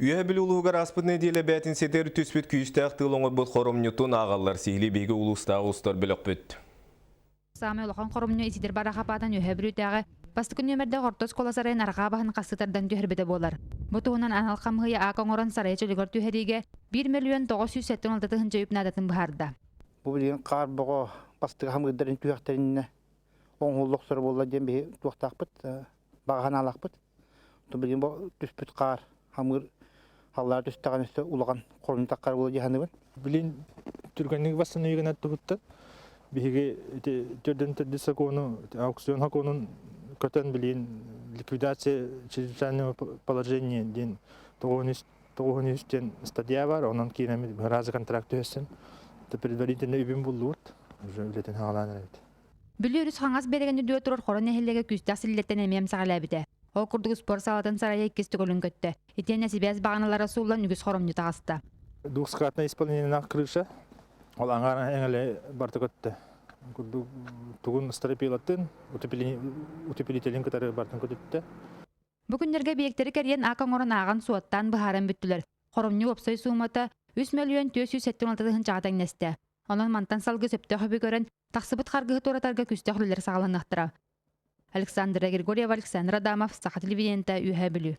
Üye bili uluğgar aspıt nediyyle bәтін сетер түспет күйістәq тылыңыр бұд қорымнютun ағалар сихли бейгі улустағы ұстар білік бүт. Саме олған қорымню исидер бараға падан үйе бірютәғі бастықын нөмірді ғортос коласарайын арға бағын қасытардан түйірбеді болар. Бұтуғынан аналқам ғыя ақоңырын сарайы чөлігір түйіріге 1.976.000 жайып надатын бұхарды. Бұл білген қар бұғы бастығы хамғыдарын түйіқтеріне оңғылық сұры болла ден бей туақтақ бұд, бағаған алақ бұд. Бұл білген бұл түспет қар хамғыр Аллар түстаған үсті ұлған қорын таққар болу дегені бін. Білін түргеннің басын үйген әтті құтты. Бігі түрден түрдесі қону, аукцион хақонын көтен білін ликвидация чрезвычайного положения ден тоғын үстен стадия бар, онан кейін разы контракт өсін. Предварительно үбін бұл ұрт, уже үлетін хағаланы әйді. Бүлі үріс қаңас береген үдіе тұрыр қорын әхіліге күсті асылеттен әмем сағал әбіде. Ол күрдігі спор салатын сарайы еккесті көлін көтті. Етен әсібәз бағаналары суылан үгіз қорымны тағысты. Двухскатная исполнение крыша. Ол аңғарын әңілі барты көтті. Туғын ұстары пилоттың утепелителін көтәрі бартын көтетті. Бүгіндерге бейектері кәрген ақын орын ағын суаттан бұхарын бүттілер. Қорымны опсай суыматы 3.976.000 жағатан нәсті. Оның мантан салғы сөпті хөбі көрін тақсыбыт қарғығы торатарға күсті құлылер сағаланықтыра. Александра Григорьева, Александр Адамов, Саха телевидениента, Үйе Білі.